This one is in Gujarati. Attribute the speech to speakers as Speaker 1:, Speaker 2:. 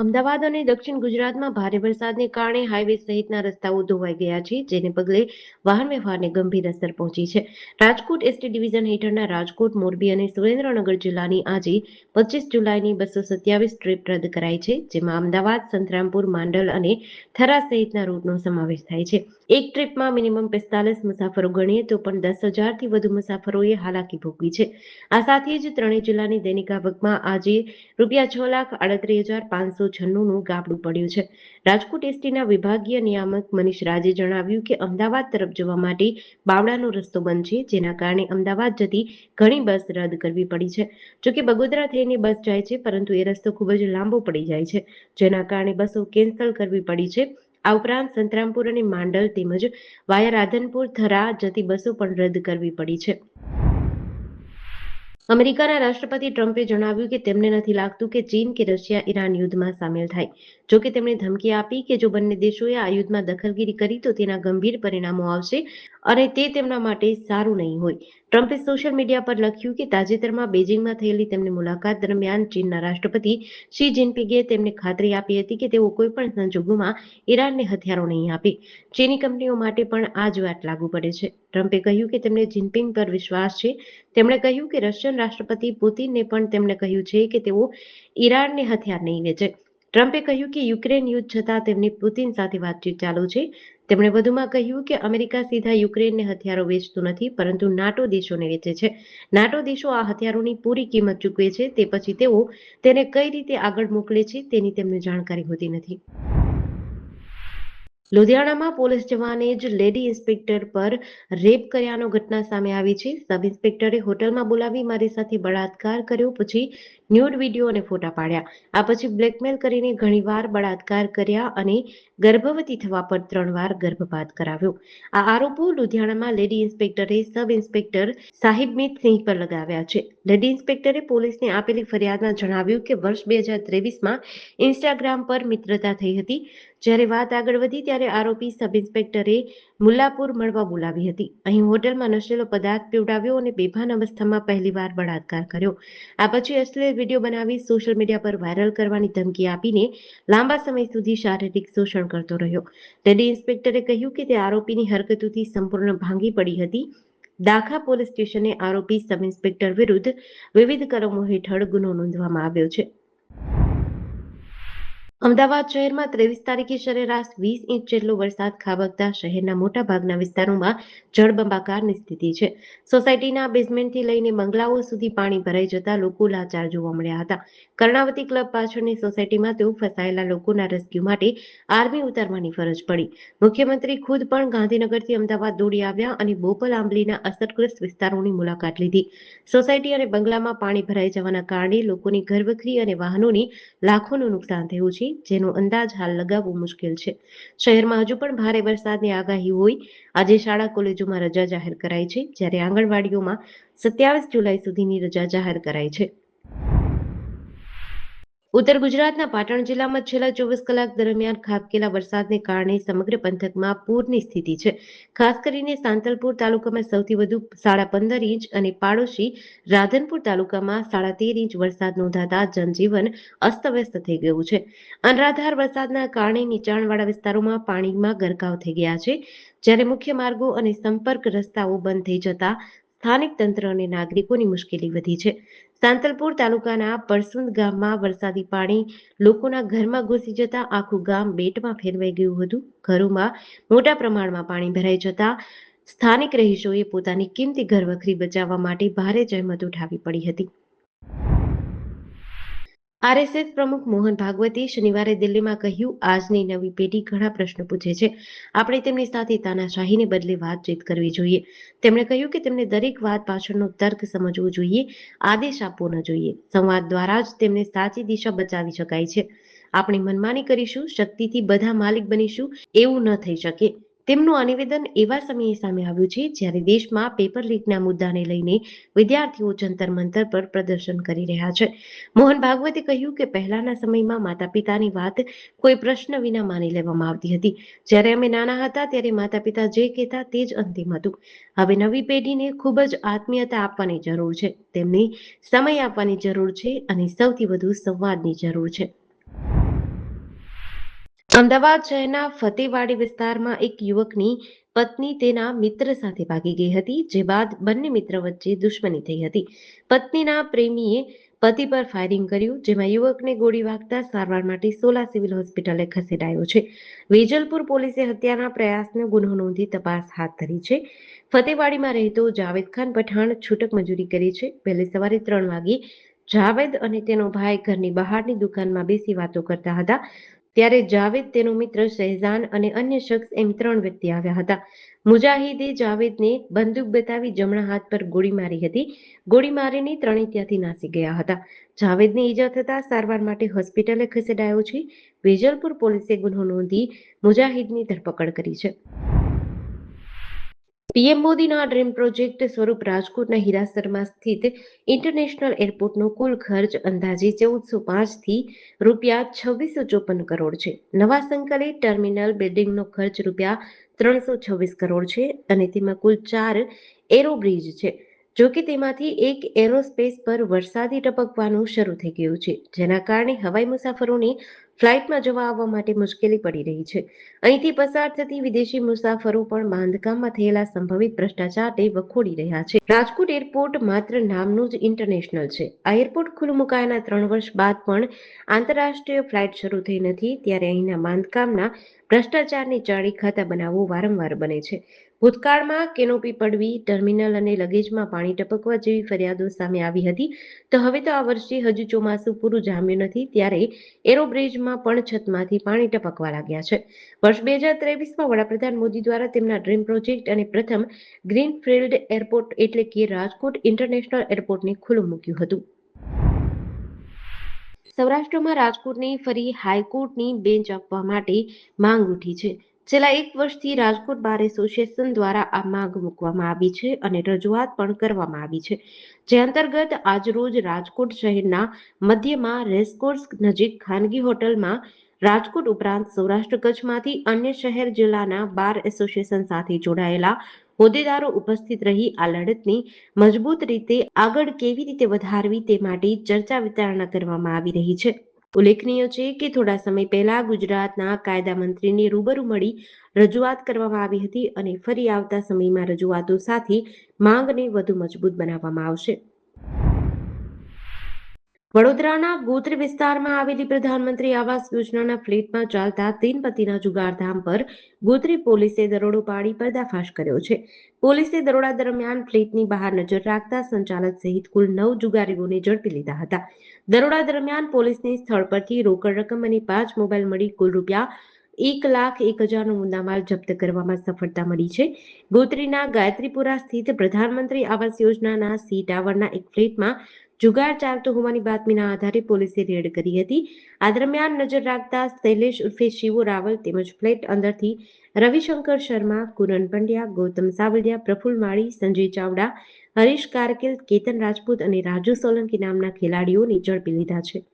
Speaker 1: અમદાવાદ અને દક્ષિણ ગુજરાતમાં ભારે વરસાદને કારણે હાઈવે સહિતના રસ્તાઓ ધોવાઈ ગયા છે, જેને પગલે વાહન વ્યવહારને ગંભીર અસર પહોંચી છે. રાજકોટ એસટી ડિવિઝન હેઠળના રાજકોટ, મોરબી અને સુરેન્દ્રનગર જિલ્લાની આજે 25 જુલાઈની 227 ટ્રીપ રદ કરાઈ છે, જેમાં અમદાવાદ, સંતરામપુર, માંડલ અને થરા સહિતના રૂટનો સમાવેશ થાય છે. એક ટ્રીપમાં મિનિમમ 45 મુસાફરો ગણીએ તો પણ 10,000થી વધુ મુસાફરોએ હાલાકી ભોગવી છે. આ સાથે જ ત્રણેય જિલ્લાની દૈનિક આવકમાં આજે ₹6,38,596 નું ગાબડું પડ્યું છે. રાજકોટ એસટીના વિભાગીય નિયામક મનીષ રાજે જણાવ્યું કે અમદાવાદ તરફ જવા માટે બાવળાનો રસ્તો બંધ છે, જેના કારણે અમદાવાદ જતી ઘણી બસ રદ કરવી પડી છે. જોકે બગોદરા થઈને બસ જાય છે, પરંતુ એ રસ્તો ખૂબ જ લાંબો પડી જાય છે, જેના કારણે બસો કેન્સલ કરવી પડી છે. આ ઉપરાંત સંતરામપુર અને માંડલ તેમજ વાયા રાધનપુર, થરા જતી બસો પણ રદ કરવી પડી છે. અમેરિકાના રાષ્ટ્રપતિ ટ્રમ્પે જણાવ્યું કે તેમને નથી લાગતું કે ચીન કે રશિયા ઈરાન યુદ્ધમાં સામેલ થાય. જોકે તેમણે ધમકી આપી કે જો બંને દેશોએ આ યુદ્ધમાં દખલગીરી કરી તો તેના ગંભીર પરિણામો આવશે અને તે તેમના માટે સારું નહીં હોય. ટ્રમ્પે સોશિયલ મીડિયા પર લખ્યું કે તાજેતરમાં બેઇજિંગમાં થયેલી તેમની મુલાકાત દરમિયાન ચીનના રાષ્ટ્રપતિ શી જિનપિંગે તેમને ખાતરી આપી હતી કે તેઓ કોઈપણ સંજોગોમાં ઈરાનને હથિયારો નહીં આપે. ચીની કંપનીઓ માટે પણ આ જ વાત લાગુ પડે છે. ટ્રમ્પે કહ્યું કે તેમને જિનપિંગ પર વિશ્વાસ છે. તેમણે કહ્યું કે રશિયન રાષ્ટ્રપતિ પુતિનને પણ તેમણે કહ્યું છે કે તેઓ ઈરાનને હથિયાર નહીં વેચે. ટ્રમ્પે કહ્યું કે યુક્રેન યુદ્ધ છતાં તેમની પુતિન સાથે વાતચીત ચાલુ છે. તેમણે વધુમાં કહ્યું કે અમેરિકા સીધા યુક્રેનને હથિયારો વેચતું નથી, પરંતુ નાટો દેશોને વેચે છે. નાટો દેશો આ હથિયારોની પૂરી કિંમત ચૂકવે છે, તે પછી તેઓ તેને કઈ રીતે આગળ મોકલે છે તેની તેમને જાણકારી હોતી નથી. લુધિયાણામાં પોલીસ જવાને જ લેડી ઇન્સ્પેક્ટર પર રેપ કર્યાનો ઘટના સામે આવી છે. સબ ઇન્સ્પેક્ટરે હોટલમાં બોલાવી મારી સાથે બળાત્કાર કર્યો, પછી ન્યૂડ વિડીયો અને ફોટા પાડ્યા. આ પછી બ્લેકમેલ કરીને ઘણીવાર બળાત્કાર કર્યા અને ગર્ભવતી થવા પર 3 વાર ગર્ભપાત કરાવ્યો. આ આરોપો લુધિયાણામાં લેડી ઇન્સ્પેક્ટરે સબ ઇન્સ્પેક્ટર સાહિબમીત સિંહ પર લગાવ્યા છે. લેડી ઇન્સ્પેક્ટરે પોલીસને આપેલી ફરિયાદમાં જણાવ્યું કે વર્ષ 2023માં ઇન્સ્ટાગ્રામ પર મિત્રતા થઈ હતી. જ્યારે વાત આગળ વધી ત્યારે આરોપી સબ ઇન્સ્પેક્ટરે મુલ્લાપુર મળવા બોલાવી હતી. અહીં હોટલમાં નશીલો પદાર્થ પીવડાવ્યો અને બેભાન અવસ્થામાં પહેલીવાર બળાત્કાર કર્યો. આ પછી અશ્લીલ વિડીયો બનાવી સોશિયલ મીડિયા પર વાયરલ કરવાની ધમકી આપીને લાંબા સમય સુધી શારીરિક શોષણ કરતો રહ્યો. લેડી ઇન્સ્પેક્ટરે કહ્યું કે તે આરોપીની હરકતોથી સંપૂર્ણ ભાંગી પડી હતી. દાખા પોલીસ સ્ટેશને આરોપી સબ ઇન્સ્પેક્ટર વિરુદ્ધ વિવિધ કલમો હેઠળ ગુનો નોંધવામાં આવ્યો છે. અમદાવાદ શહેરમાં 23 તારીખે સરેરાશ 20 ઇંચ જેટલો વરસાદ ખાબકતા શહેરના મોટાભાગના વિસ્તારોમાં જળબંબાકારની સ્થિતિ છે. સોસાયટીના બેઝમેન્ટથી લઈને બંગલાઓ સુધી પાણી ભરાઈ જતા લોકો લાચાર જોવા મળ્યા હતા. કર્ણાવતી ક્લબ પાછળની સોસાયટીમાં તેઓ ફસાયેલા લોકોના રેસ્ક્યુ માટે આર્મી ઉતારવાની ફરજ પડી. મુખ્યમંત્રી ખુદ પણ ગાંધીનગરથી અમદાવાદ દોડી આવ્યા અને બોપલ આંબલીના અસરગ્રસ્ત વિસ્તારોની મુલાકાત લીધી. સોસાયટી અને બંગલામાં પાણી ભરાઈ જવાના કારણે લોકોની ઘરવખરી અને વાહનોની લાખોનું નુકસાન થયું છે, જેનો અંદાજ હાલ લગાવવો મુશ્કેલ છે. શહેરમાં હજુ પણ ભારે વરસાદની આગાહી હોય આજે શાળા કોલેજોમાં રજા જાહેર કરાઈ છે, જ્યારે આંગણવાડીઓમાં 27 જુલાઈ સુધીની રજા જાહેર કરાઈ છે. ઉત્તર ગુજરાતના પાટણ જિલ્લામાં છેલ્લા 24 કલાક દરમિયાન ખાબકેલા વરસાદને કારણે સમગ્ર પંથકમાં પૂરની સ્થિતિ છે. ખાસ કરીને સાંતલપુર તાલુકામાં સૌથી વધુ 15.5 ઇંચ અને પાડોશી રાધનપુર તાલુકામાં 13.5 ઇંચ વરસાદ નોંધાતા જનજીવન અસ્તવ્યસ્ત થઈ ગયું છે. અનરાધાર વરસાદના કારણે નીચાણવાળા વિસ્તારોમાં પાણીમાં ગરકાવ થઈ ગયા છે, જ્યારે મુખ્ય માર્ગો અને સંપર્ક રસ્તાઓ બંધ થઈ જતા સ્થાનિક તંત્ર અને નાગરિકોની મુશ્કેલી વધી છે. સાંતલપુર તાલુકાના પરસુંદ ગામમાં વરસાદી પાણી લોકોના ઘરમાં ઘૂસી જતા આખું ગામ બેટમાં ફેરવાઈ ગયું હતું. ઘરોમાં મોટા પ્રમાણમાં પાણી ભરાઈ જતા સ્થાનિક રહીશોએ પોતાની કિંમતી ઘરવખરી બચાવવા માટે ભારે જહેમત ઉઠાવવી પડી હતી. આરએસએસ પ્રમુખ મોહન ભાગવતે શનિવારે દિલ્હીમાં કહ્યું, આજની નવી પેઢી ઘણા પ્રશ્નો પૂછે છે. આપણે તેમની સાથે તાનાશાહીને બદલે વાતચીત કરવી જોઈએ. તેમણે કહ્યું કે તેમને દરેક વાત પાછળનો તર્ક સમજવો જોઈએ, આદેશ આપવો ન જોઈએ. સંવાદ દ્વારા જ તેમને સાચી દિશા બચાવી શકાય છે. આપણે મનમાની કરીશું, શક્તિથી બધા માલિક બનીશું, એવું ન થઈ શકે. તેમનું આ નિવેદન એવા સમયે સામે આવ્યું છે જ્યારે દેશમાં પેપર લીકના મુદ્દાને લઈને વિદ્યાર્થીઓ જંતર મંતર પર પ્રદર્શન કરી રહ્યા છે. મોહન ભાગવતે કહ્યું કે પહેલાના સમયમાં માતા-પિતાની વાત કોઈ પ્રશ્ન વિના માની લેવામાં આવતી હતી. જ્યારે અમે નાના હતા ત્યારે માતા-પિતા જે કહેતા તે જ અંતિમ હતું. હવે નવી પેઢીને ખૂબ જ આત્મીયતા આપવાની જરૂર છે, તેમને સમય આપવાની જરૂર છે અને સૌથી વધુ સંવાદની જરૂર છે. અમદાવાદ શહેરના ફતેવાડી વિસ્તારમાં એક યુવકની પત્ની તેના મિત્ર સાથે ભાગી ગઈ હતી, જે બાદ બંને મિત્ર વચ્ચે દુશ્મની થઈ હતી. પત્નીના પ્રેમીએ પતિ પર ફાયરિંગ કર્યું, જેમાં યુવકને ગોળી વાગતા સારવાર માટે સોલા સિવિલ હોસ્પિટલે ખસેડાયો છે. વેજલપુર પોલીસે હત્યાના પ્રયાસનો ગુનો નોંધી તપાસ હાથ ધરી છે. ફતેવાડીમાં રહેતો જાવેદ ખાન પઠાણ છૂટક મજૂરી કરે છે. વહેલી સવારે 3 વાગે જાવેદ અને તેનો ભાઈ ઘરની બહારની દુકાનમાં બેસી વાતો કરતા હતા. ત્યારે જાવેદ, તેનો મિત્ર શહેજાન અને અન્ય શખ્સ એમ 3 વ્યક્તિ આવ્યા હતા. મુજાહિદે જાવેદને બંદૂક બતાવી જમણા હાથ પર ગોળી મારી હતી. ગોળી મારીને ત્રણેય ત્યાંથી નાસી ગયા હતા. જાવેદને ઈજા થતા સારવાર માટે હોસ્પિટલે ખસેડાયો છે. વેજલપુર પોલીસે ગુનો નોંધી મુજાહિદની ધરપકડ કરી છે. પીએમ મોદીના ડ્રીમ પ્રોજેક્ટ સ્વરૂપ રાજકોટના હીરાસરમાં સ્થિત ઇન્ટરનેશનલ એરપોર્ટનો કુલ ખર્ચ અંદાજે 1405 થી રૂપિયા 2654 કરોડ છે. નવા સંકલિત ટર્મિનલ બિલ્ડિંગનો ખર્ચ રૂપિયા 326 કરોડ છે અને તેમાં કુલ 4 એરોબ્રિજ છે. જોકે તેમાંથી એક એરોસ્પેસ પર વરસાદી ટપકવાનું શરૂ થઈ ગયું છે, જેના કારણે હવાઈ મુસાફરોને ફ્લાઇટમાં જવા આવવા માટે મુશ્કેલી પડી રહી છે. અહીંથી પસાર થતી વિદેશી મુસાફરો પણ બાંધકામમાં થયેલા સંભવિત ભ્રષ્ટાચારને વખોડી રહ્યા છે. રાજકોટ એરપોર્ટ માત્ર નામનું જ ઇન્ટરનેશનલ છે. આ એરપોર્ટ ખુલ્લું મુકાયાના 3 વર્ષ બાદ પણ આંતરરાષ્ટ્રીય ફ્લાઇટ શરૂ થઈ નથી, ત્યારે અહીંના બાંધકામના ભ્રષ્ટાચારની ચાળી ખાતા બનાવો વારંવાર બને છે. ભૂતકાળમાં કેનોપી પડવી, ટર્મિનલ અને લગેજમાં પાણી ટપકવા જેવી ફરિયાદો સામે આવી હતી. તો હવે તો આ વર્ષે હજુ ચોમાસું પૂરું જામ્યું નથી, ત્યારે એરોબ્રિજમાં પણ છતમાંથી પાણી ટપકવા લાગ્યા છે. વર્ષ 2023માં વડાપ્રધાન મોદી દ્વારા તેમના ડ્રીમ પ્રોજેક્ટ અને પ્રથમ ગ્રીનફિલ્ડ એરપોર્ટ એટલે કે રાજકોટ ઇન્ટરનેશનલ એરપોર્ટને ખુલ્લું મૂક્યું હતું. સૌરાષ્ટ્રમાં રાજકોટને ફરી હાઈકોર્ટની બેન્ચ આપવા માટે માંગ ઉઠી છે. છેલ્લા 1 વર્ષથી રાજકોટ બાર એસોસિએશન દ્વારા આ માંગ મૂકવામાં આવી છે અને રજૂઆત પણ કરવામાં આવી છે. જે અંતર્ગત આજરોજ રાજકોટ શહેરના મધ્યમાં રેસકોર્સ નજીક ખાનગી હોટલમાં રાજકોટ ઉપરાંત સૌરાષ્ટ્ર કચ્છમાંથી અન્ય શહેર જિલ્લાના બાર એસોસિએશન સાથે જોડાયેલા હોદ્દેદારો ઉપસ્થિત રહી આ લડતને મજબૂત રીતે આગળ કેવી રીતે વધારવી તે માટે ચર્ચા વિચારણા કરવામાં આવી રહી છે. ઉલ્લેખનીય છે કે થોડા સમય પહેલા ગુજરાતના કાયદા મંત્રીને રૂબરૂ મળી રજૂઆત કરવામાં આવી હતી અને ફરી આવતા સમયમાં રજૂઆતો સાથે માંગને વધુ મજબૂત બનાવવામાં આવશે. વડોદરાના ગોત્રી વિસ્તારમાં આવેલી પ્રધાનમંત્રી આવાસ યોજનાના ફ્લેટમાં ચાલતા 3 પતિના જુગારધામ પર ગોત્રી પોલીસે દરોડો પાડી પર્દાફાશ કર્યો છે. પોલીસે દરોડા દરમિયાન ફ્લેટની બહાર નજર રાખતા સંચાલક સહિત કુલ 9 જુગારીઓને ઝડપી લીધા હતા. દરોડા દરમિયાન પોલીસને સ્થળ પરથી રોકડ રકમ અને 5 મોબાઈલ મળી કુલ રૂપિયા 1,01,000નો મુદ્દામાલ જપ્ત કરવામાં સફળતા મળી છે. ગોત્રીના ગાયત્રીપુરા સ્થિત પ્રધાનમંત્રી આવાસ યોજનાના સી ટાવરના એક ફ્લેટમાં જુગાર ચાલતો હોવાની બાતમીના આધારે પોલીસે રેડ કરી હતી. આ દરમિયાન નજર રાખતા શૈલેષ ઉર્ફે શિવો રાવલ તેમજ ફ્લેટ અંદરથી રવિશંકર શર્મા, કુરન પંડ્યા, ગૌતમ સાવલિયા, પ્રફુલ્લ માળી, સંજય ચાવડા, હરીશ કારકેલ, કેતન રાજપૂત અને રાજુ સોલંકી નામના ખેલાડીઓને ઝડપી લીધા છે.